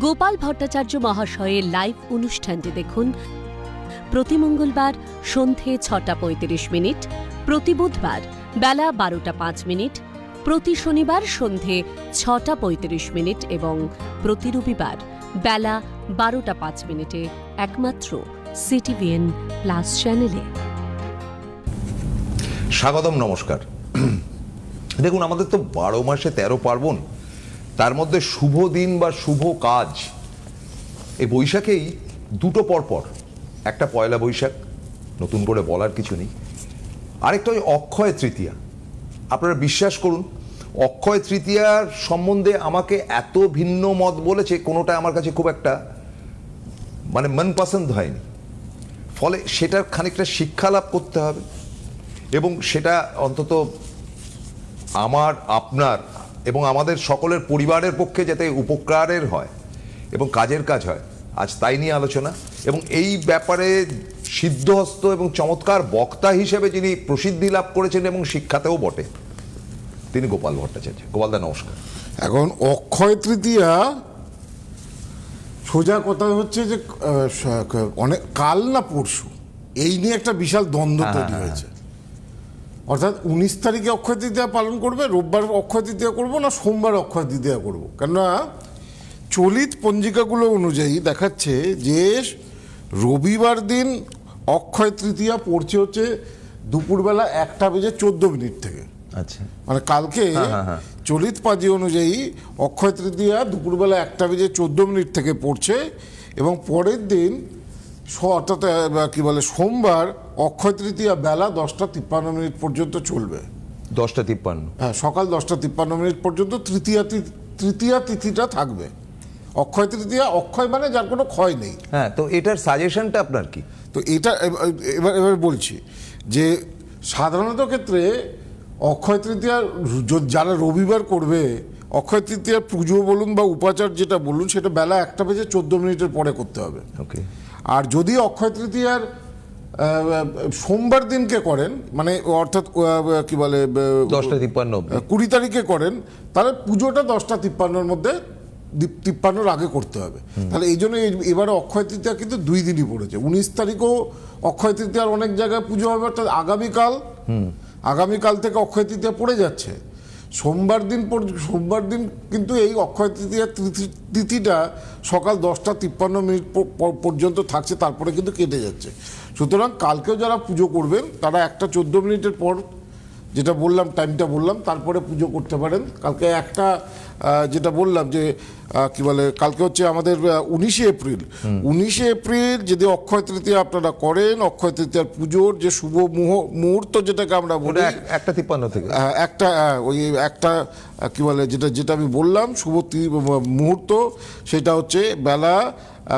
গোপাল ভট্টাচার্য মহাশয়ের লাইভ অনুষ্ঠানটি দেখুন প্রতি মঙ্গলবার সন্ধে 6:35, প্রতি বুধবার বেলা 12:05, প্রতি শনিবার সন্ধে 6:35 এবং প্রতি রবিবার বেলা 12:05 একমাত্র সিটিভিএন প্লাস চ্যানেলে। স্বাগতম, নমস্কার। দেখুন, আমাদের তো 12 মাসে 13 পার্বণ, তার মধ্যে শুভ দিন বা শুভ কাজ এই বৈশাখেই দুটো পরপর, একটা পয়লা বৈশাখ, নতুন করে বলার কিছু নেই, আরেকটা ওই অক্ষয় তৃতীয়া। আপনারা বিশ্বাস করুন, অক্ষয় তৃতীয়ার সম্বন্ধে আমাকে এত ভিন্ন মত বলেছে, কোনোটা আমার কাছে খুব একটা মন পছন্দ হয়নি। ফলে সেটার খানিকটা শিক্ষা লাভ করতে হবে এবং সেটা অন্তত আমার, আপনার এবং আমাদের সকলের পরিবারের পক্ষে যাতে উপকারের হয় এবং কাজের কাজ হয়, আজ তাই নিয়ে আলোচনা। এবং এই ব্যাপারে সিদ্ধহস্ত এবং চমৎকার বক্তা হিসেবে যিনি প্রসিদ্ধি লাভ করেছেন এবং শিক্ষাতেও বটে, তিনি গোপাল ভট্টাচার্য। গোপালদা, নমস্কার। এখন অক্ষয় তৃতীয়া সোজা কথা হচ্ছে যে অনেক কাল না পরশু, এই নিয়ে একটা বিশাল দ্বন্দ্ব তৈরি হয়েছে। অর্থাৎ 19 তারিখে অক্ষয় তৃতীয়া পালন করবে, রোববার অক্ষয় তৃতীয়া করবো না সোমবার অক্ষয় তৃতীয়া করবো। কেননা চলিত পঞ্জিকাগুলো অনুযায়ী দেখাচ্ছে যে রবিবার দিন অক্ষয় তৃতীয়া পড়ছে হচ্ছে দুপুরবেলা 1:14 থেকে। আচ্ছা, মানে কালকে চলিত পাঁজি অনুযায়ী অক্ষয় তৃতীয়া দুপুরবেলা 1:14 থেকে পড়ছে এবং পরের দিন অর্থাৎ কি বলে সোমবার অক্ষয় তৃতীয়া বেলা 10:53 পর্যন্ত চলবে। 10:53? হ্যাঁ, সকাল 10:53 পর্যন্ত তৃতীয়া তিথিটা থাকবে। অক্ষয় তৃতীয়া, অক্ষয় মানে যার কোনো ক্ষয় নেই। হ্যাঁ, তো এটার সাজেশনটা আপনার কি? তো এটা এবার বলছি যে সাধারণত ক্ষেত্রে অক্ষয় তৃতীয়া যারা রবিবার করবে, অক্ষয় তৃতীয়ার পুজো বলুন বা উপাচার যেটা বলুন, সেটা বেলা 1:14 পরে করতে হবে। ওকে। আর যদি অক্ষয় তৃতীয়ার সোমবার দিনকে করেন, মানে অর্থাৎ কি বলে 10:53 20 তারিখে করেন, তাহলে পুজোটা 10:53 মধ্যে 53 আগে করতে হবে। তাহলে এই জন্য এবারে অক্ষয় তৃতীয়া কিন্তু 2 দিনই পড়েছে। 19 তারিখও অক্ষয় তৃতীয়ার অনেক জায়গায় পুজো হবে, অর্থাৎ আগামীকাল থেকে অক্ষয় তৃতীয়া পড়ে যাচ্ছে। সোমবার দিন কিন্তু এই অক্ষয় তৃতীয়া তিথিটা সকাল 10:53 পর্যন্ত থাকছে, তারপরে কিন্তু কেটে যাচ্ছে। সুতরাং কালকেও যারা পুজো করবেন তারা 1:14 পর যেটা বললাম, টাইমটা বললাম, তারপরে পুজো করতে পারেন। কালকে যেটা বললাম যে কি বলে, কালকে হচ্ছে আমাদের 19 এপ্রিল। 19 এপ্রিল যদি অক্ষয় তৃতীয়া আপনারা করেন, অক্ষয় তৃতীয়ার পুজোর যে শুভ মুহূর্ত যেটাকে আমরা বলি 1:53 থেকে একটা কি বলে যেটা আমি বললাম শুভ মুহূর্ত, সেটা হচ্ছে বেলা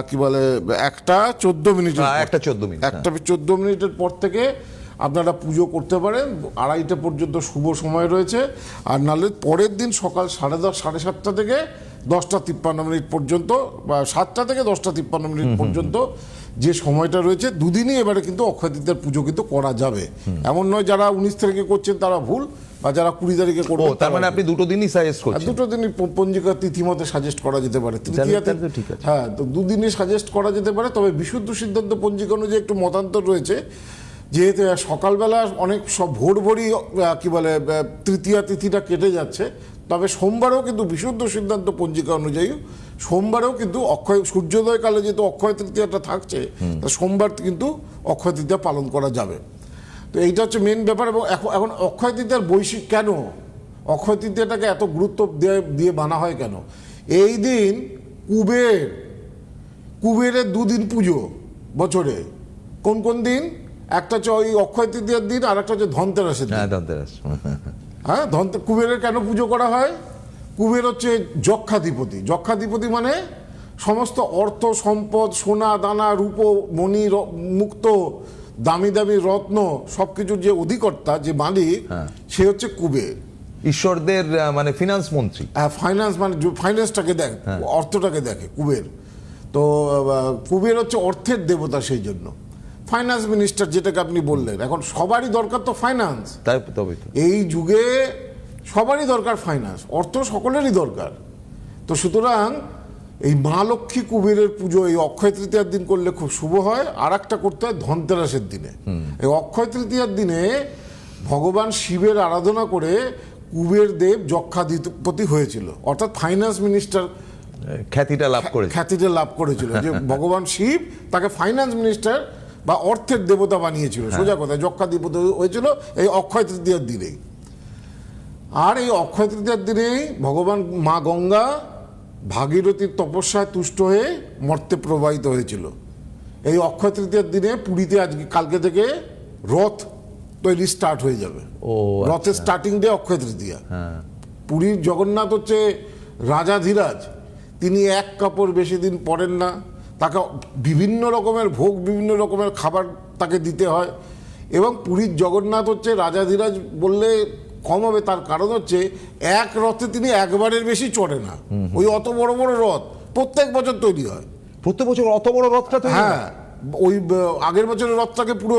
কি বলে 1:14 পর থেকে আপনারা পুজো করতে পারেন। 2:30 পর্যন্ত শুভ সময় রয়েছে। আর নাহলে পরের দিন সকাল 10:30 সাড়ে 7টা থেকে 10:53 পর্যন্ত, বা 7টা থেকে 10:53 পর্যন্ত যে সময়টা রয়েছে, দুদিনই এবারে কিন্তু অক্ষয় তৃতীয়ার পুজো কিন্তু করা যাবে। এমন নয় যারা 19 তারিখে করছেন তারা ভুল, বা যারা 20 তারিখে করবেন। তার মানে আপনি দুটো দিনই সাজেস্ট করছেন? দুটো দিনই পঞ্জিকা তিথি মতে সাজেস্ট করা যেতে পারে। তৃতীয়াতে হ্যাঁ, তো 2 দিনই সাজেস্ট করা যেতে পারে। তবে বিশুদ্ধ সিদ্ধান্ত পঞ্জিকা অনুযায়ী একটু মতান্তর রয়েছে, যেহেতু সকালবেলা অনেক সব ভোরই কি বলে তৃতীয়া তিথিটা কেটে যাচ্ছে। তবে সোমবারেও কিন্তু বিশুদ্ধ সিদ্ধান্ত পঞ্জিকা অনুযায়ী সোমবারেও কিন্তু সূর্যোদয় কালে যেহেতু অক্ষয় তৃতীয়াটা থাকছে, তা সোমবার কিন্তু অক্ষয় তৃতীয়া পালন করা যাবে। তো এইটা হচ্ছে মেন ব্যাপার। এবং এখন অক্ষয় তৃতীয়ার বৈশিক কেন, অক্ষয় তৃতীয়াটাকে এত গুরুত্ব দিয়ে বানা হয় কেন? এই দিন কুবেরের 2 দিন পুজো বছরে। কোন দিন? একটা হচ্ছে ওই অক্ষয় তৃতীয়ার দিন, আর একটা হচ্ছে ধনতেরাসের দিন। হ্যাঁ, কুবেরের কেন পুজো করা হয়? কুবের হচ্ছে যক্ষাধিপতি, মানে সমস্ত অর্থ সম্পদ, সোনা দানা, রূপো মণি, মুক্ত, দামি দামি রত্ন, সবকিছুর যে অধিকর্তা, যে মালিক, সে হচ্ছে কুবের। ঈশ্বরদের মানে ফিনান্স মন্ত্রী। হ্যাঁ, ফাইন্যান্সটাকে দেখে, অর্থটাকে দেখে কুবের। তো কুবের হচ্ছে অর্থের দেবতা, সেই জন্য ফাইন্যান্স মিনিস্টার যেটাকে আপনি বললেন। এখন সবারই দরকার তো ফাইন্যান্স, এই যুগে সবারই দরকার ফাইন্যান্স, অর্থ সকলেরই দরকার। তো সুতরাং এই মা লক্ষ্মী কুবেরের পুজো এই অক্ষয় তৃতীয়ার দিন করলে খুব শুভ হয়। আর একটা করতে হয় ধনতেরাসের দিনে। এই অক্ষয় তৃতীয়ার দিনে ভগবান শিবের আরাধনা করে কুবের দেব যক্ষাধিপতি হয়েছিল, অর্থাৎ ফাইন্যান্স মিনিস্টার খ্যাতিটা লাভ করেছিল যে ভগবান শিব তাকে ফাইন্যান্স মিনিস্টার বা অর্থের দেবতা বানিয়েছিল, সোজা কথা যক্ষাধিপতি হয়েছিল এই অক্ষয় তৃতীয়ার দিনেই। আর এই অক্ষয় তৃতীয়ার দিনেই ভগবান মা গঙ্গা ভাগীরথীর তপস্যায় তুষ্ট হয়ে মর্তে প্রবাহিত হয়েছিল। এই অক্ষয় তৃতীয়ার দিনে পুরীতে আজকে কালকে থেকে রথ তৈরি স্টার্ট হয়ে যাবে। রথের স্টার্টিং ডে অক্ষয় তৃতীয়া। পুরীর জগন্নাথ হচ্ছে রাজাধিরাজ, তিনি এক কাপড় বেশি দিন পরেন না, তাকে বিভিন্ন রকমের ভোগ বিভিন্ন রকমের খাবার তাকে দিতে হয়। এবং পুরীর জগন্নাথ হচ্ছে রাজাধিরাজ বললে কম হবে, তার কারণ হচ্ছে এক রথে তিনি একবারের বেশি চড়ে না। ওই অত বড় বড় রথ প্রত্যেক বছর তৈরি হয়। প্রত্যেক বছর অত বড় রথটা তৈরি হয়? হ্যাঁ, ওই আগের বছরের রথটাকে পুরো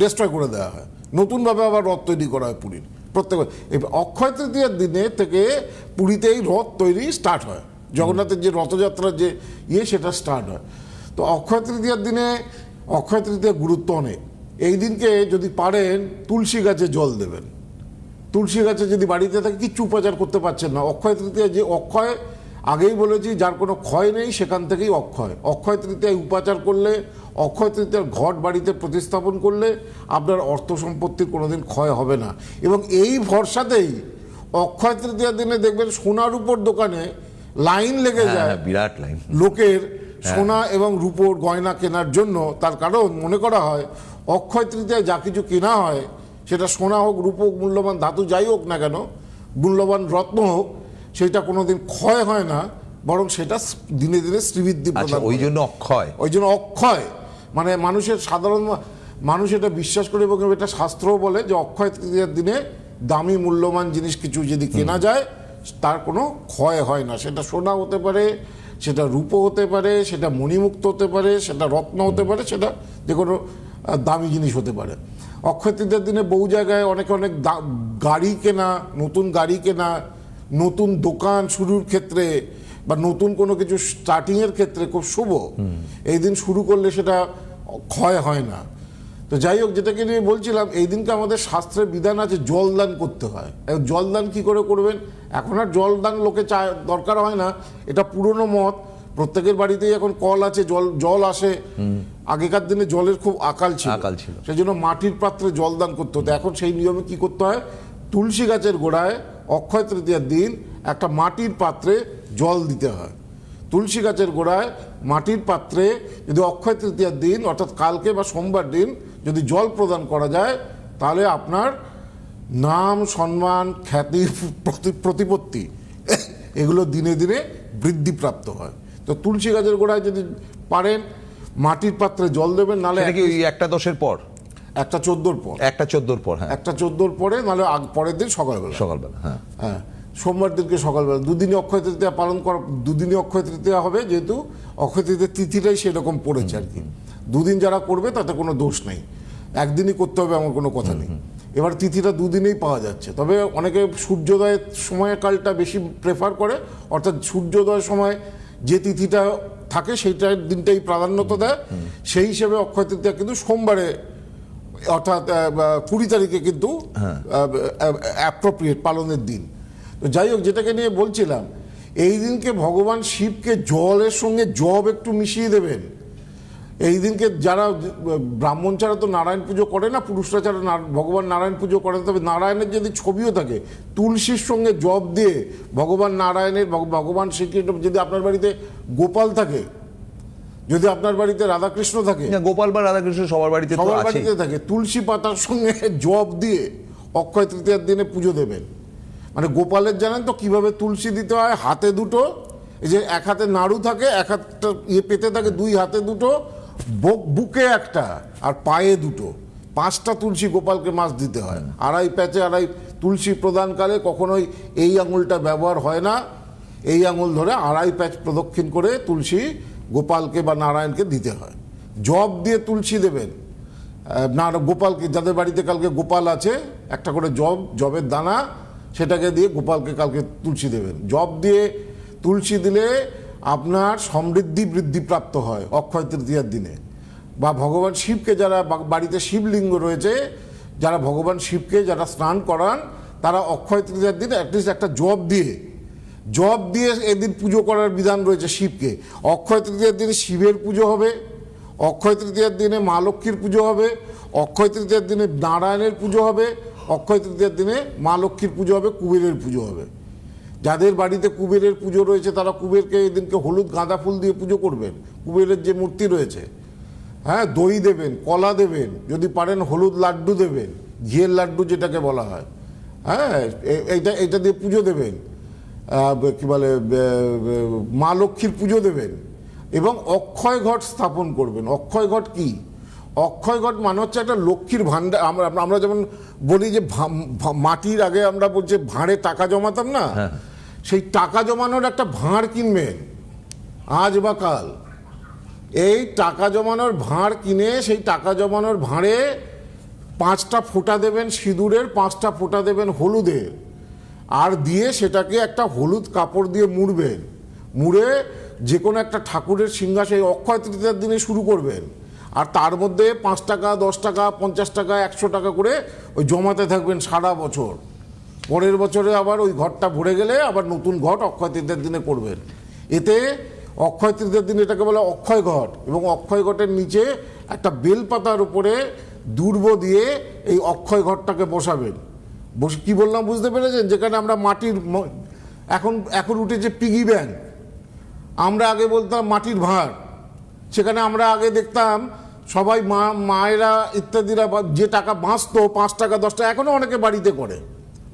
ডিস্ট্রয় করে দেওয়া হয়, নতুনভাবে আবার রথ তৈরি করা হয় পুরীর প্রত্যেক। অক্ষয় তৃতীয়ার দিনে থেকে পুরীতে এই রথ তৈরি স্টার্ট হয়, জগন্নাথের যে রথযাত্রার যে সেটা স্টার্ট হয়। তো অক্ষয় তৃতীয়ার দিনে অক্ষয় তৃতীয়ার গুরুত্ব অনেক। এই দিনকে যদি পারেন তুলসী গাছে জল দেবেন। তুলসী গাছে যদি বাড়িতে থাকে কিচ্ছু উপাচার করতে পারছেন না, অক্ষয় তৃতীয়া যে অক্ষয়, আগেই বলেছি যার কোনো ক্ষয় নেই সেখান থেকেই অক্ষয়। অক্ষয় তৃতীয়ায় উপাচার করলে, অক্ষয় তৃতীয়ার ঘট বাড়িতে প্রতিস্থাপন করলে আপনার অর্থ সম্পত্তির কোনোদিন ক্ষয় হবে না। এবং এই ভরসাতেই অক্ষয় তৃতীয়ার দিনে দেখবেন সোনার উপর দোকানে লাইন লেগে যায়, বিরাট লাইন লোকের সোনা এবং রূপোর গয়না কেনার জন্য। তার কারণ মনে করা হয় অক্ষয় তৃতীয়ায় যা কিছু কেনা হয়, সেটা সোনা হোক, রূপ হোক, মূল্যবান ধাতু যাই হোক না কেন, মূল্যবান রত্ন হোক, সেটা কোনোদিন ক্ষয় হয় না, বরং সেটা দিনে দিনে শ্রীবৃদ্ধি প্রদান করে। ওই জন্য অক্ষয় মানে মানুষের সাধারণ মানুষ এটা বিশ্বাস করে এবং এটা শাস্ত্রও বলে যে অক্ষয় তৃতীয়ার দিনে দামি মূল্যবান জিনিস কিছু যদি কেনা যায় তার কোনো ক্ষয় হয় না। সেটা সোনা হতে পারে, সেটা রূপো হতে পারে, সেটা মণিমুক্ত হতে পারে, সেটা রত্ন হতে পারে, সেটা যে কোনো দামি জিনিস হতে পারে। অক্ষয় তৃতীয়ার দিনে বহু জায়গায় অনেক গাড়ি কেনা, নতুন গাড়ি কেনা, নতুন দোকান শুরুর ক্ষেত্রে বা নতুন কোনো কিছু স্টার্টিংয়ের ক্ষেত্রে খুব শুভ। এই দিন শুরু করলে সেটা ক্ষয় হয় না। তো যাই হোক, যেটাকে নিয়ে বলছিলাম, এই দিনকে আমাদের শাস্ত্রের বিধান আছে জলদান করতে হয়। জলদান কি করে করবেন? এখন আর জলদান লোকে দরকার হয় না, এটা পুরনো মত। প্রত্যেকের বাড়িতেই এখন কল আছে, জল আসে। আগেকার দিনে জলের খুব আকাল ছিল, সেই জন্য মাটির পাত্রে জলদান করতে হতো। এখন সেই নিয়মে কি করতে হয়, তুলসী গাছের গোড়ায় অক্ষয় তৃতীয়ার দিন একটা মাটির পাত্রে জল দিতে হয়। তুলসী গাছের গোড়ায় মাটির পাত্রে যদি অক্ষয় তৃতীয়ার দিন অর্থাৎ কালকে বা সোমবার দিন যদি জল প্রদান করা যায়, তাহলে আপনার নাম, সম্মান, খ্যাতি, প্রতিপত্তি এগুলো দিনে দিনে বৃদ্ধিপ্রাপ্ত হয়। তো তুলসী গাছের গোড়ায় যদি পারেন মাটির পাত্রে জল দেবেন, নাহলে একটা 10-এর পর, একটা 14-র পর, একটা 14-র পর, হ্যাঁ, একটা 14-র পরে, নাহলে পরের দিন সকালবেলা, হ্যাঁ সোমবার দিনকে সকালবেলা। দুদিনই অক্ষয় তৃতীয়া পালন করা, দুদিনই অক্ষয় তৃতীয়া হবে, যেহেতু অক্ষয় তৃতীয়ার তিথিটাই সেরকম পড়েছে আর কি। দুদিন যারা করবে তাতে কোনো দোষ নেই, একদিনই করতে হবে এমন কোনো কথা নেই। এবার তিথিটা দুদিনেই পাওয়া যাচ্ছে, তবে অনেকে সূর্যোদয়ের সময়কালটা বেশি প্রেফার করে, অর্থাৎ সূর্যোদয়ের সময় যে তিথিটা থাকে সেইটার দিনটাই প্রাধান্যতা দেয়। সেই হিসেবে অক্ষয় তৃতীয়া কিন্তু সোমবারে অর্থাৎ 20 তারিখে কিন্তু অ্যাপ্রোপ্রিয়েট পালনের দিন। তো যাই হোক, যেটাকে নিয়ে বলছিলাম, এই দিনকে ভগবান শিবকে জলের সঙ্গে জব একটু মিশিয়ে দেবেন। এই দিনকে যারা ব্রাহ্মণ ছাড়া তো নারায়ণ পুজো করে না, পুরুষরা ছাড়া ভগবান নারায়ণ পুজো করেন, তবে নারায়ণের যদি ছবিও থাকে তুলসীর সঙ্গে জব দিয়ে ভগবান নারায়ণের, ভগবান শ্রীকৃষ্ণ, যদি আপনার বাড়িতে গোপাল থাকে, যদি আপনার বাড়িতে রাধাকৃষ্ণ থাকে, গোপাল বা রাধাকৃষ্ণ সবার বাড়িতে থাকে, তুলসী পাতার সঙ্গে জব দিয়ে অক্ষয় তৃতীয়ার দিনে পুজো দেবেন। মানে গোপালের জানেন তো কিভাবে তুলসী দিতে হয়, হাতে দুটো, এই যে এক হাতে নাড়ু থাকে, এক হাতটা পেতে থাকে, দুই হাতে দুটো, বুকে একটা আর পায়ে দুটো, 5টা তুলসী গোপালকে মাছ দিতে হয়। আড়াই প্যাচে আড়াই তুলসী প্রদানকালে কখনোই এই আঙুলটা ব্যবহার হয় না, এই আঙুল ধরে আড়াই প্যাচ প্রদক্ষিণ করে তুলসী গোপালকে বা নারায়ণকে দিতে হয়। জব দিয়ে তুলসী দেবেন না, গোপালকে, যাদের বাড়িতে কালকে গোপাল আছে, একটা করে জবের দানা সেটাকে দিয়ে গোপালকে কালকে তুলসী দেবেন। জব দিয়ে তুলসী দিলে আপনার সমৃদ্ধি বৃদ্ধিপ্রাপ্ত হয় অক্ষয় তৃতীয়ার দিনে। বা ভগবান শিবকে যারা বাড়িতে শিবলিঙ্গ রয়েছে, যারা ভগবান শিবকে যারা স্নান করান, তারা অক্ষয় তৃতীয়ার দিন অ্যাটলিস্ট একটা জব দিয়ে এদিন পুজো করার বিধান রয়েছে শিবকে। অক্ষয় তৃতীয়ার দিনে শিবের পুজো হবে, অক্ষয় তৃতীয়ার দিনে মা লক্ষ্মীর পুজো হবে, অক্ষয় তৃতীয়ার দিনে নারায়ণের পুজো হবে, অক্ষয় তৃতীয়ার দিনে মা লক্ষ্মীর পুজো হবে, কুবেরের পুজো হবে। যাদের বাড়িতে কুবেরের পুজো রয়েছে তারা কুবেরকে এদিনকে হলুদ গাঁদা ফুল দিয়ে পুজো করবেন। কুবেরের যে মূর্তি রয়েছে, হ্যাঁ, দই দেবেন, কলা দেবেন, যদি পারেন হলুদ লাড্ডু দেবেন, ঘিয়ের লাড্ডু যেটাকে বলা হয়, হ্যাঁ, এইটা দিয়ে পুজো দেবেন। কি বলে, মা লক্ষ্মীর পুজো দেবেন এবং অক্ষয় ঘট স্থাপন করবেন। অক্ষয় ঘট কি? অক্ষয় ঘট মানে হচ্ছে একটা লক্ষ্মীর ভাণ্ডার। আমরা যেমন বলি যে মাটির আগে আমরা বলছি ভাঁড়ে টাকা জমাতাম না, সেই টাকা জমানোর একটা ভাঁড় কিনবেন আজ বা কাল। এই টাকা জমানোর ভাঁড় কিনে সেই টাকা জমানোর ভাঁড়ে 5টা ফোঁটা দেবেন সিঁদুরের, 5টা ফোঁটা দেবেন হলুদের, আর দিয়ে সেটাকে একটা হলুদ কাপড় দিয়ে মুড়বেন। মুড়ে যে কোনো একটা ঠাকুরের সিংহাসনে অক্ষয় তৃতীয়ার দিনে শুরু করবেন। আর তার মধ্যে 5 টাকা, 10 টাকা, 50 টাকা, 100 টাকা করে ওই জমাতে থাকবেন সারা বছর। পরের বছরে আবার ওই ঘরটা ভরে গেলে আবার নতুন ঘট অক্ষয় তৃতীয়ার দিনে করবেন। এতে অক্ষয় তৃতীয়ার দিন এটাকে বলে অক্ষয় ঘট, এবং অক্ষয় ঘটের নিচে একটা বেলপাতার উপরে দূর্ব দিয়ে এই অক্ষয় ঘটটাকে বসাবেন। বসে কি বললাম বুঝতে পেরেছেন? যেখানে আমরা মাটির, এখন উঠেছে পিগি ব্যাংক, আমরা আগে বলতাম মাটির ভাঁড়। সেখানে আমরা আগে দেখতাম সবাই মায়েরা ইত্যাদিরা যে টাকা বাঁচতো 5 টাকা 10 টাকা, এখনও অনেকে বাড়িতে করে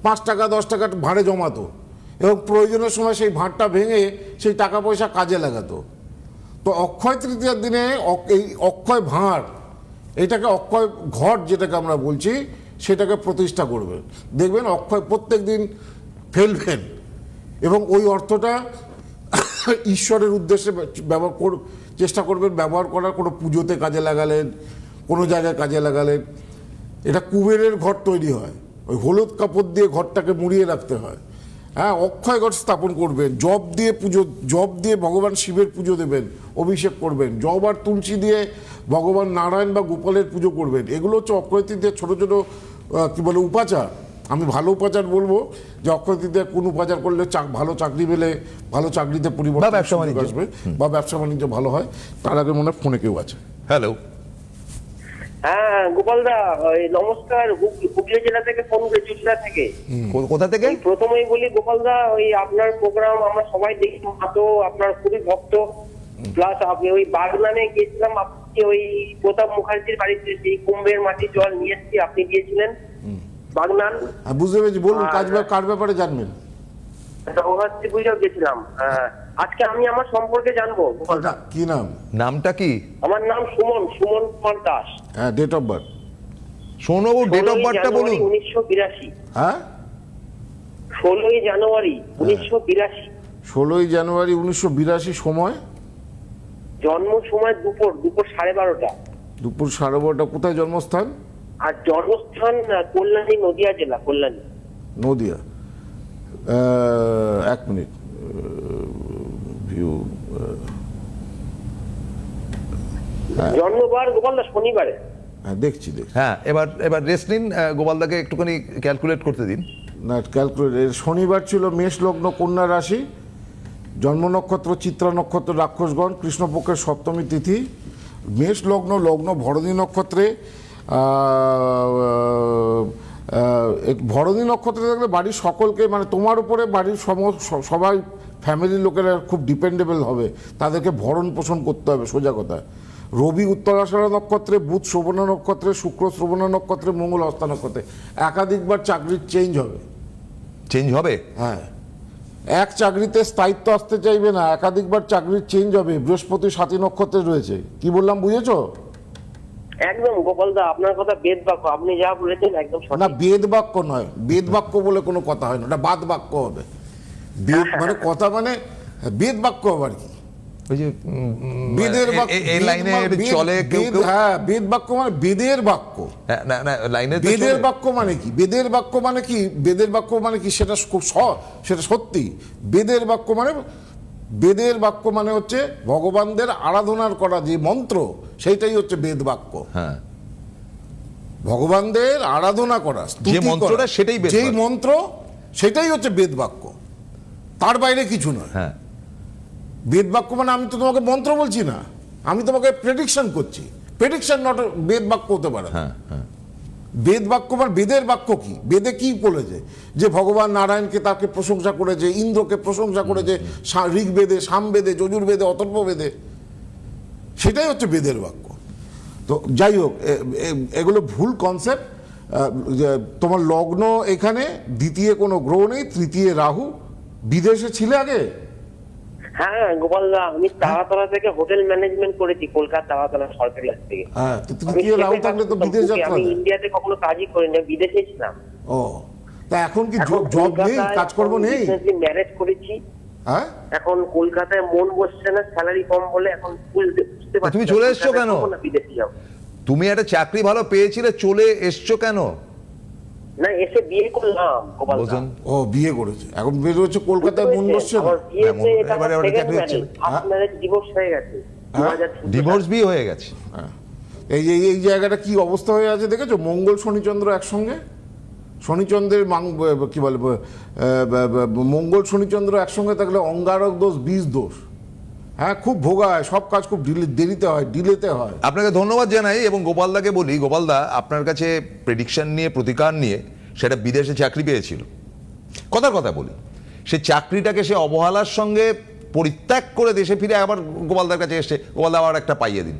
5 টাকা 10 টাকা ভাঁড়ে জমাতো এবং প্রয়োজনের সময় সেই ভাঁড়টা ভেঙে সেই টাকা পয়সা কাজে লাগাতো। তো অক্ষয় তৃতীয়ার দিনে এই অক্ষয় ভাঁড়, এটাকে অক্ষয় ঘট যেটাকে আমরা বলছি, সেটাকে প্রতিষ্ঠা করবেন। দেখবেন অক্ষয় প্রত্যেক দিন ফেলবেন এবং ওই অর্থটা ঈশ্বরের উদ্দেশ্যে চেষ্টা করবেন ব্যবহার করার। কোনো পুজোতে কাজে লাগালেন, কোনো জায়গায় কাজে লাগালেন। এটা কুবেরের ঘর তৈরি হয়, ওই হলুদ কাপড় দিয়ে ঘরটাকে মুড়িয়ে রাখতে হয়। হ্যাঁ, অক্ষয় ঘট স্থাপন করবেন, জব দিয়ে ভগবান শিবের পুজো দেবেন, অভিষেক করবেন। জব আর তুলসী দিয়ে ভগবান নারায়ণ বা গোপালের পুজো করবেন। এগুলো হচ্ছে অক্ষয় তৃতীয়ার ছোটো ছোটো কী বলে উপাচার। আমি ভালো উপাচার বলবো যে অক্ষয় তৃতীয়া কোন উপাচার করলে ভালো চাকরি পেলে ভালো চাকরিতে পরিবর্তন আসবে বা ব্যবসা বাণিজ্য ভালো হয়। তার আগে মনে হয় ফোনে কেউ আছে। হ্যালো, হ্যাঁ গোপালদা, নমস্কার। হুগলি জেলা থেকে ফোন করেছি, জেলা থেকে। কোথা থেকে? প্রথমেই বলি গোপালদা, ওই আপনার প্রোগ্রাম আমরা সবাই দেখি, তো আপনার খুবই ভক্ত। প্লাস আপনি ওই বাগনানে গিয়েছিলাম, আপনি ওই প্রতাপ মুখার্জির বাড়িতে সেই কুম্ভের মাটির জল নিয়ে এসেছি, আপনি দিয়েছিলেন বাগনান। বুঝতে পেরেছি, বলুন কার ব্যাপারে জানবেন? জগদ্ধাত্রী পুজো গেছিলাম। আজকে আমি আমার সম্পর্কে জানবো। কি নাম? নামটা কি? আমার নাম সুমন কুমার দাস। হ্যাঁ, ডেট অফ বার্থ? শোনবাবু, ডেট অফ বার্থটা বলুন। 1982। হ্যাঁ, 16ই জানুয়ারি 1982। 16ই জানুয়ারি 1982। সময়? জন্ম সময় দুপুর 12:30। দুপুর 12:30। কোথায় জন্মস্থান? আর জন্মস্থান কল্যাণী, নদিয়া জেলা, কল্যাণী, নদিয়া। 1 minute, view. জন্মবার গোপালদা শনিবারে। হ্যাঁ, দেখছি। হ্যাঁ, এবার রেস্ট নিন, গোপালদাকে একটুখানি ক্যালকুলেট করতে দিন। না, ক্যালকুলেট। শনিবার ছিল মেষ লগ্ন, কন্যা রাশি, জন্ম নক্ষত্র চিত্রা নক্ষত্র, রাক্ষসগণ, কৃষ্ণপক্ষের সপ্তমী তিথি, মেষ লগ্ন ভরণী নক্ষত্রে। ভরণী নক্ষত্রে থাকলে বাড়ির সকলকে, মানে তোমার উপরে বাড়ির সবাই ফ্যামিলির লোকেরা খুব ডিপেন্ডেবল হবে, তাদেরকে ভরণ পোষণ করতে হবে, সোজা কথা। রবি উত্তরাষাঢ়া নক্ষত্রে, বুধ শ্রবণা নক্ষত্রে, শুক্র শ্রবণা নক্ষত্রে, মঙ্গল হস্তা নক্ষত্রে। একাধিকবার চাকরির চেঞ্জ হবে। হ্যাঁ, এক চাকরিতে স্থায়িত্ব আসতে চাইবে না, একাধিকবার চাকরির চেঞ্জ হবে। বৃহস্পতি সাথী নক্ষত্রে রয়েছে। কি বললাম বুঝেছো? একদম গোপালদা, আপনার কথা বেদ বাক্য, আপনি যা বলেছেন একদম সঠিক। না, বেদ বাক্য নয়, বেদ বাক্য বলে কোনো কথা হয় না, ওটা বাদ বাক্য হবে। বেদ মানে কথা, মানে বেদ বাক্য আবার কি? ওই যে বেদের বাক্য, এই লাইনে চলে কেউ কেউ। হ্যাঁ, বেদ বাক্য মানে বেদের বাক্য। না না, লাইনে বেদের বাক্য মানে কি? বেদের বাক্য মানে কি? বেদের বাক্য মানে কি? সেটা খুব সেটা সত্যি। বেদের বাক্য মানে বেদের বাক্য মানে হচ্ছে ভগবানদের আরাধনার করা যে মন্ত্র, সেইটাই হচ্ছে বেদ বাক্য। হ্যাঁ, ভগবানদের আরাধনা করা, স্তুতি যে মন্ত্রটা করা, সেটাই বেদ যেই বাক্য। মন্ত্র সেটাই হচ্ছে বেদ বাক্য, তার বাইরে কিছু নয়। হ্যাঁ, বেদ বাক্য মানে আমি তো তোমাকে মন্ত্র বলছি না, আমি তোমাকে প্রেডিকশন করছি। প্রেডিকশন নট বেদ বাক্য হতে পারে না। হ্যাঁ, হ্যাঁ। বেদ বাক্য মানে বেদের বাক্য কি? বেদে কি বলেছে? যে ভগবান নারায়ণকে তাকে প্রশংসা করেছে, ইন্দ্রকে প্রশংসা করেছে, ঋগ্বেদে, সামবেদে, যজুর্বেদে, অথর্ববেদে, সেটাই হচ্ছে বেদের বাক্য। তো যাই হোক, এগুলো ভুল কনসেপ্ট। তোমার লগ্ন এখানে, দ্বিতীয় কোনো গ্রহ নেই, তৃতীয় রাহু। বিদেশে ছিলে আগে? হ্যাঁ গোপালদা, আমি তারাতলা থেকে হোটেল ম্যানেজমেন্ট করেছি, কলকাতা তারাতলা সরকারি হাত থেকে। হ্যাঁ, তো আমি তৃতীয় রাহু সেখানে থাকলে তো থাকতাম বিদেশ খুবই। যাত্রা আমি নেই। ইন্ডিয়াতে কখনো কাজই করিনি, বিদেশে ছিলাম। ও, তা এখন কি এখন জব নেই, কাজকর্ম নেই? ম্যারেজ করেছি, হ্যাঁ, এখন কলকাতায় মন বসছে না, স্যালারি কম বলে এখন বুঝতে পারছি তুমি না, চলে এসছো কলকাতায় কেন? যাবো না বিদেশে যাবো। তুমি একটা চাকরি ভালো পেয়েছিলে, চলে এসছো কেন? না, এসে বিয়ে করলাম গোপালদা। বোঝেন, ও বিয়ে করেছে, এখন বের হচ্ছে কলকাতায় মন বসছে না। আমার বিয়েতে হ্যাঁ, এটা আমার এবারে ওটা second চাকরি হচ্ছে। marriage, first marriage divorce হয়ে গেছে। হ্যাঁ? 2014 ডিভোর্স বিয়ে হয়ে গেছে। এই যে এই জায়গাটা কি অবস্থা হয়ে আছে দেখেছো? মঙ্গল শনিচন্দ্র একসঙ্গে, শনিচন্দ্রের কি বলে, মঙ্গল শনিচন্দ্র একসঙ্গে থাকলে অঙ্গারক দোষ, বীজ দোষ। হ্যাঁ, খুব ভোগায়, সব কাজ খুব দেরিতে হয়, ডিলেতে হয়। আপনাকে ধন্যবাদ জানাই এবং গোপালদাকে বলি, গোপালদা আপনার কাছে প্রেডিকশন নিয়ে, প্রতিকার নিয়ে, সেটা বিদেশে চাকরি পেয়েছিল। কথার কথা বলি, সে চাকরিটাকে সে অবহেলার সঙ্গে পরিত্যাগ করে দেশে ফিরে আবার গোপালদার কাছে এসে, গোপালদা আবার একটা পাইয়ে দিন।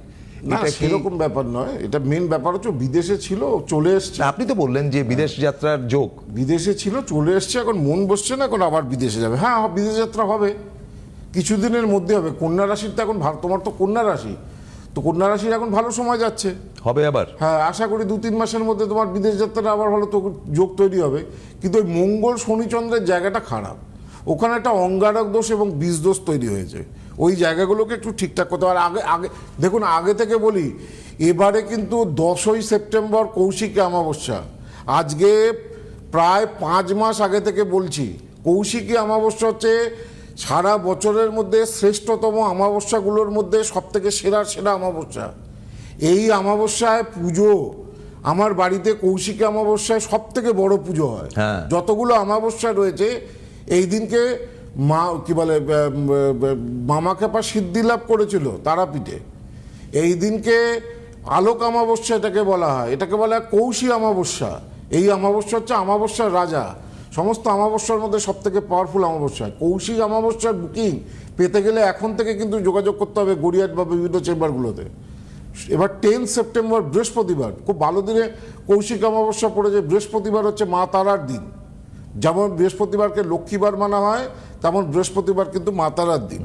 না, এটা কি- সেরকম ব্যাপার নয়, এটা মেন ব্যাপার হচ্ছে বিদেশে ছিল, চলে এসছে। না, আপনি তো বললেন যে বিদেশ যাত্রার যোগ। বিদেশে ছিল, চলে এসছে, এখন মন বসছে না, এখন আবার বিদেশে যাবে। হ্যাঁ, বিদেশ যাত্রা হবে, কিছুদিনের মধ্যে হবে। কন্যা রাশির তো এখন তোমার তো কন্যা রাশি, তো কন্যা রাশির এখন ভালো সময় যাচ্ছে। হবে আবার। হ্যাঁ, আশা করি 2-3 মাসের মধ্যে তোমার বিদেশ যাত্রাটা আবার ভালো তো যোগ তৈরি হবে। কিন্তু ওই মঙ্গল শনিচন্দ্রের জায়গাটা খারাপ, ওখানে একটা অঙ্গারক দোষ এবং বীজ দোষ তৈরি হয়েছে। ওই জায়গাগুলোকে একটু ঠিকঠাক করতে হবে। আর আগে আগে দেখুন, আগে থেকে বলি, এবারে কিন্তু 10ই সেপ্টেম্বর কৌশিকী অমাবস্যা। আজকে প্রায় 5 মাস আগে থেকে বলছি, কৌশিকী অমাবস্যা হচ্ছে সারা বছরের মধ্যে শ্রেষ্ঠতম অমাবস্যাগুলোর মধ্যে সবথেকে সেরা অমাবস্যা। এই অমাবস্যায় পুজো, আমার বাড়িতে কৌশিকী অমাবস্যায় সব থেকে বড় পুজো হয়। হ্যাঁ। যতগুলো অমাবস্যা রয়েছে, এই দিনকে মা কি বলে, মামা খেপা সিদ্ধি লাভ করেছিল তারাপীঠে। এই দিনকে আলোক অমাবস্যা এটাকে বলা হয়, এটাকে বলা হয় কৌশী অমাবস্যা। এই অমাবস্যা হচ্ছে অমাবস্যার রাজা, সমস্ত অমাবস্যার মধ্যে সব থেকে পাওয়ারফুল অমাবস্যা। কৌশিক অমাবস্যার বুকিং পেতে গেলে এখন থেকে কিন্তু যোগাযোগ করতে হবে গড়িয়াট বা বিভিন্ন চেম্বারগুলোতে। এবার 10 সেপ্টেম্বর বৃহস্পতিবার, খুব ভালো দিনে কৌশিক অমাবস্যা পড়েছে। বৃহস্পতিবার হচ্ছে মা তারার দিন। যেমন বৃহস্পতিবারকে লক্ষ্মীবার মানা হয়, তেমন বৃহস্পতিবার কিন্তু মা তারার দিন।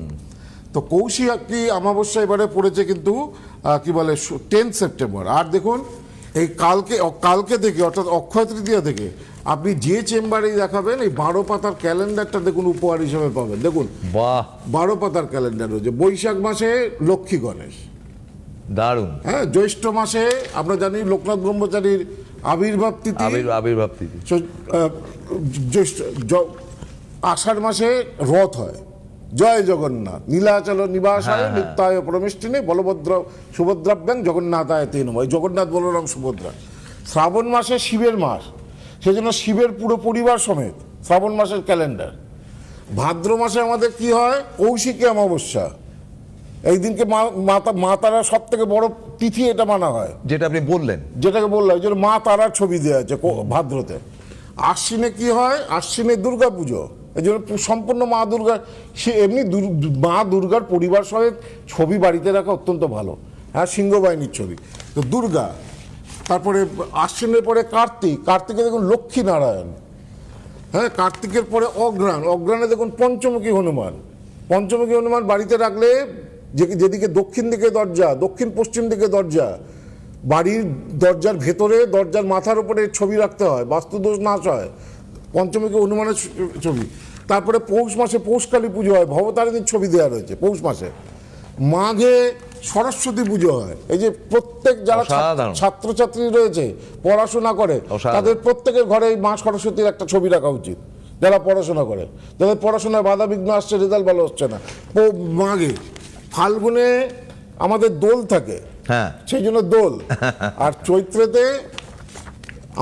তো কৌশিকী অমাবস্যা এবারে পড়েছে কিন্তু কি বলে 10 সেপ্টেম্বর। আর দেখুন, এই কালকে থেকে, অর্থাৎ অক্ষয় তৃতীয়া থেকে আপনি যে চেম্বারেই দেখাবেন, এই 12 পাতার ক্যালেন্ডারটা দেখুন উপহার হিসেবে পাবেন। দেখুন, বাহ, 12 পাতার ক্যালেন্ডার রয়েছে। বৈশাখ মাসে লক্ষ্মী গণেশ, দারুণ। হ্যাঁ, জ্যৈষ্ঠ মাসে আমরা জানি লোকনাথ ব্রহ্মচারীর আবির্ভাব তিথি, আবির্ভাব তিথি। আষাঢ় মাসে রথ হয়, জয় জগন্নাথ, নীলাচল নিবাসায় নিত্যায় পরমেষ্টিনে বলভদ্র সুভদ্রাভ্যাং জগন্নাথায় তে নমঃ। জগন্নাথ, বলরাম, সুভদ্রা। শ্রাবণ মাসে শিবের মাস, সেজন্য শিবের পুরো পরিবার সমেত শ্রাবণ মাসের ক্যালেন্ডার। ভাদ্র মাসে আমাদের কি হয়, কৌশিকী অমাবস্যা। এই দিনকে মা তারা সব থেকে বড় তিথি, এটা মানা হয়, যেটা আপনি বললেন, যেটাকে বললাম, ওই জন্য মা তারার ছবি দেওয়া আছে ভাদ্রতে। আশ্বিনে কি হয়, আশ্বিনে দুর্গা পুজো, এই জন্য সম্পূর্ণ মা দুর্গা, সে এমনি মা দুর্গার পরিবার সমেত ছবি বাড়িতে রাখা অত্যন্ত ভালো। হ্যাঁ, সিংহবাহিনীর ছবি। তো দুর্গা, তারপরে আশ্বিনের পরে কার্তিকে দেখুন লক্ষ্মী নারায়ণ। হ্যাঁ, কার্তিকের পরে অগ্রাণে দেখুন পঞ্চমুখী হনুমান। পঞ্চমুখী হনুমান বাড়িতে রাখলে, যেদিকে দক্ষিণ দিকে দরজা, দক্ষিণ পশ্চিম দিকে দরজা, বাড়ির দরজার ভেতরে, দরজার মাথার উপরে ছবি রাখতে হয়, বাস্তুদোষ নাশ হয়। পঞ্চমুখী হনুমানের ছবি। তারপরে পৌষ মাসে পৌষকালী পুজো হয়, ভবতারিণীর ছবি দেওয়া রয়েছে পৌষ মাসে। মাঘে সরস্বতী পুজো হয়। এই যে প্রত্যেক যারা ছাত্রছাত্রী রয়েছে, পড়াশোনা করে, তাদের প্রত্যেকের ঘরে মা সরস্বতীর একটা ছবি রাখা উচিত, যারা পড়াশোনা করে, যাদের পড়াশোনায় বাধা বিঘ্ন আসছে, রেজাল্ট ভালো হচ্ছে না। মাঘে ফাল্গুনে আমাদের দোল থাকে, হ্যাঁ সেই জন্য দোল। আর চৈত্রেতে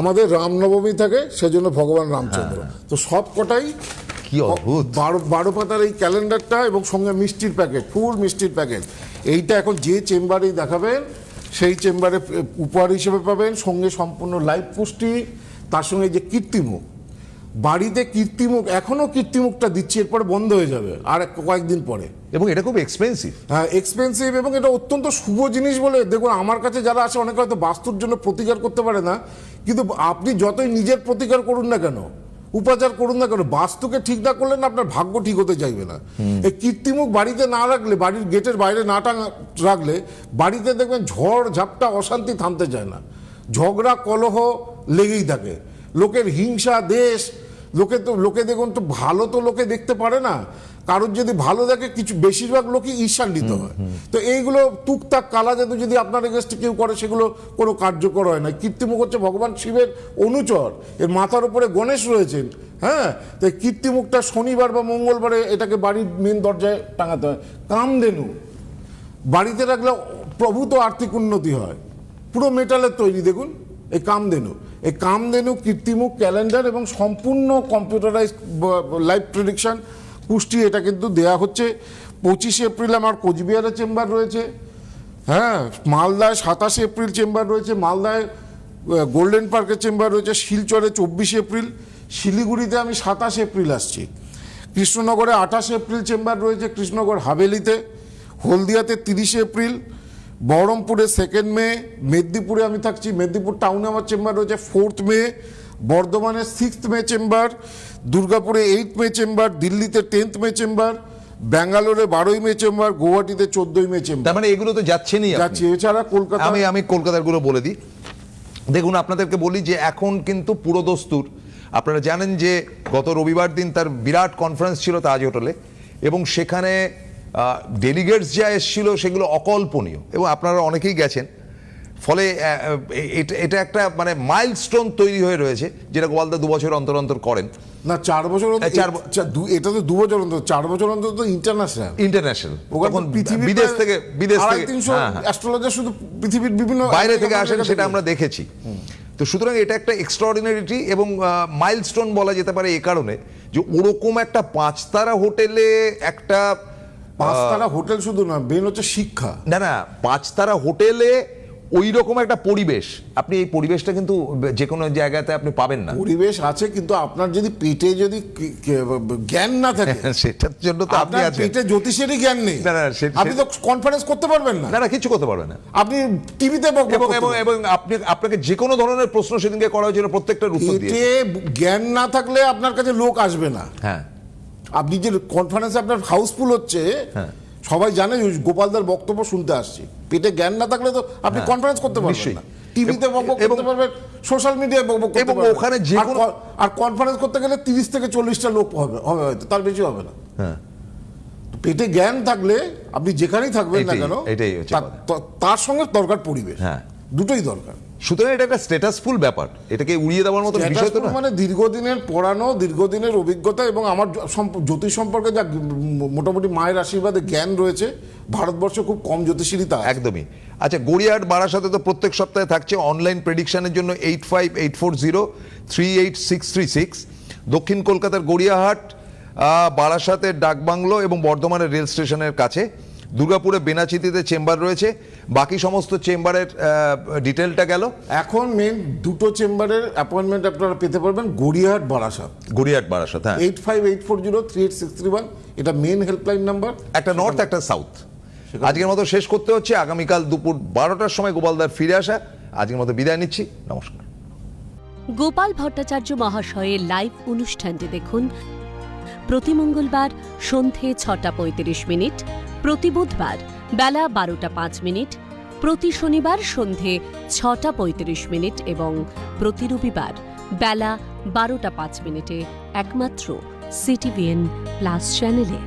আমাদের রামনবমী থাকে, সেই জন্য ভগবান রামচন্দ্র। তো সব কটাই কি অদ্ভুত। 12 পাতার এই ক্যালেন্ডারটা এবং সঙ্গে মিষ্টির প্যাকেট, ফুল মিষ্টির প্যাকেট, এইটা এখন যে চেম্বারেই দেখাবেন সেই চেম্বারে উপহার হিসেবে পাবেন। সঙ্গে সম্পূর্ণ লাইভ পুষ্টি, তার সঙ্গে যে কীর্তিমুখ, বাড়িতে কীর্তিমুখ, এখনও কীর্তিমুখটা দিচ্ছি, এরপরে বন্ধ হয়ে যাবে আর কয়েকদিন পরে। এবং এটা খুব এক্সপেন্সিভ। হ্যাঁ, এক্সপেন্সিভ, এবং এটা অত্যন্ত শুভ জিনিস বলে। দেখুন, আমার কাছে যারা আসে অনেকে হয়তো বাস্তুর জন্য প্রতিকার করতে পারে না, কিন্তু আপনি যতই নিজের প্রতিকার করুন না কেন, উপাচার করুন না কেন, বাস্তুকে ঠিক না করলে না আপনার ভাগ্য ঠিক হতে চাইবে না। এই কীর্তিমুখ বাড়িতে না রাখলে, বাড়ির গেটের বাইরে না রাখলে, বাড়িতে দেখবেন ঝড় ঝাপটা অশান্তি থামতে চায় না, ঝগড়া কলহ লেগেই থাকে, লোকের হিংসা দেশ। লোকে দেখুন তো ভালো তো লোকে দেখতে পারে না, কারোর যদি ভালো দেখে কিছু বেশিরভাগ লোকই ঈর্ষান্বিত হয়। তো এইগুলো টুকটাক কালা জাদু যদি আপনার এগেস্টে কেউ করে, সেগুলো কোনো কার্যকর হয় না। কীর্তিমুখ হচ্ছে ভগবান শিবের অনুচর, এর মাথার উপরে গণেশ রয়েছেন। হ্যাঁ, তো এই কীর্তিমুখটা শনিবার বা মঙ্গলবারে এটাকে বাড়ির মেন দরজায় টাঙাতে হয়। কামধেনু বাড়িতে রাখলে প্রভূত আর্থিক উন্নতি হয়, পুরো মেটালের তৈরি। দেখুন এই কামধেনু কীর্তিমুখ ক্যালেন্ডার এবং সম্পূর্ণ কম্পিউটারাইজ লাইভ প্রেডিকশন পুষ্টি, এটা কিন্তু দেয়া হচ্ছে। 25 এপ্রিল আমার কোচবিহারে চেম্বার রয়েছে, হ্যাঁ, মালদায় 27 এপ্রিল চেম্বার রয়েছে, মালদায় গোল্ডেন পার্কের চেম্বার রয়েছে, শিলচরে 24 এপ্রিল, শিলিগুড়িতে আমি 27 এপ্রিল আসছি, কৃষ্ণনগরে 28 এপ্রিল চেম্বার রয়েছে, কৃষ্ণনগর হাভেলিতে, হলদিয়াতে 30 এপ্রিল, বহরমপুরে 2 মে, মেদিনীপুরে আমি থাকছি, মেদিনীপুর টাউনে আমার চেম্বার রয়েছে 4 মে, বর্ধমানে 6 মে চেম্বার, দুর্গাপুরে 8 মে চেম্বার, দিল্লিতে 10 মে চেম্বার, ব্যাঙ্গালোরে 12 মে চেম্বার, গুয়াহাটিতে 14 মে চেম্বার। তার মানে এগুলো তো যাচ্ছেনই যাচ্ছি। এছাড়া কলকাতা, আমি কলকাতার গুলো বলে দিই। দেখুন, আপনাদেরকে বলি যে এখন কিন্তু পুরো দস্তুর, আপনারা জানেন যে গত রবিবার দিন তার বিরাট কনফারেন্স ছিল তাজ হোটেলে, এবং সেখানে ডেলিগেটস যা এসেছিল সেগুলো অকল্পনীয়, এবং আপনারা অনেকেই গেছেন। ফলে এটা একটা মানে মাইলস্টোন তৈরি হয়ে রয়েছে, যেটা গোপালদা 2 বছর অন্তর অন্তর করেন না 4 বছর অন্তর, এটা তো 2 বছর অন্তর, 4 বছর অন্তর তো ইন্টারন্যাশনাল। তখন বিদেশ থেকে 300 অ্যাস্ট্রোলজার শুধু পৃথিবীর বিভিন্ন বাইরে থেকে আসেন, সেটা আমরা দেখেছি। তো সুতরাং এটা একটা এক্সট্রাঅর্ডিনারিটি এবং মাইলস্টোন বলা যেতে পারে এই কারণে যে ওরকম একটা 5 তারা হোটেলে একটা 5 তারা হোটেল শুধু না, মেন হচ্ছে শিক্ষা। না 5 তারা হোটেলে ওই রকম একটা পরিবেশ, আপনি এই পরিবেশটা কিন্তু যে কোনো জায়গাতে আপনি পাবেন না। পরিবেশ আছে, কিন্তু আপনার যদি পেটে যদি জ্ঞান না থাকে, সেটার জন্য তো আপনি আছেন। পেটে জ্যোতিষেরই জ্ঞান নেই, আপনি তো কনফারেন্স করতে পারবেন না। না কিছু করতে পারবেন না। আপনি টিভিতে এবং আপনাকে যে কোনো ধরনের প্রশ্ন সেদিনকে করা হয়েছিল, প্রত্যেকটার উত্তর দিয়ে। পেটে জ্ঞান না থাকলে আপনার কাছে লোক আসবে না। হ্যাঁ, আপনি যে কনফারেন্সে আপনার হাউসফুল হচ্ছে, সবাই জানে গোপালদার বক্তব্য শুনতে আসছি, পেটে জ্ঞান না থাকলে তো আপনি কনফারেন্স করতে পারবেন না। টিভিতে বক্তব্য করতে পারবেন, সোশ্যাল মিডিয়ায় বক্তব্য করতে পারবেন, ওখানে যে আর কনফারেন্স করতে গেলে 30 থেকে 40টা লোক হবে হয়তো, তার বেশি হবে না। হ্যাঁ, পেটে জ্ঞান থাকলে আপনি যেখানেই থাকবেন না কেন, তার সঙ্গে দরকার পরিবেশ, দুটোই দরকার। সুতরাং এটা একটা স্ট্যাটাসফুল ব্যাপার, এটাকে উড়িয়ে দেওয়ার মতো বিষয় তো না। মানে দীর্ঘদিনের পড়ানো, দীর্ঘদিনের অভিজ্ঞতা এবং আমার জ্যোতিষ সম্পর্কে যা মোটামুটি মায়ের আশীর্বাদে জ্ঞান রয়েছে, ভারতবর্ষে খুব কম জ্যোতিষীরই তা। একদমই। আচ্ছা, গড়িয়াহাট বারাসাতে তো প্রত্যেক সপ্তাহে থাকছে অনলাইন প্রেডিকশনের জন্য 8584038636। দক্ষিণ কলকাতার গড়িয়াহাট, বারাসাতের ডাকবাংলো এবং বর্ধমানের রেল স্টেশনের কাছে, দুর্গাপুরে বেনাচিতিতে চেম্বার রয়েছে। বাকি সমস্ত চেম্বারের ডিটেলটা গেল। এখন মেন দুটো চেম্বারের অ্যাপয়েন্টমেন্ট আপনারা পেতে পারবেন গড়িয়াহাট বারাসাত। হ্যাঁ, 8584038631, এটা মেন হেল্পলাইন নাম্বার। একটা নর্থ, একটা সাউথ। আজকের মতো শেষ করতে হচ্ছে। আগামীকাল দুপুর 12টার সময় গোপালদার ফিরে আসা। আজকের মতো বিদায় নিচ্ছি, নমস্কার। গোপাল ভট্টাচার্য মহাশয়ের লাইভ অনুষ্ঠানটি দেখুন প্রতি মঙ্গলবার সন্ধে 6:35, প্রতি বুধবার বেলা 12:05, প্রতি শনিবার সন্ধে 6:35 এবং প্রতি রবিবার বেলা 12:05 একমাত্র CTVN+ চ্যানেলে।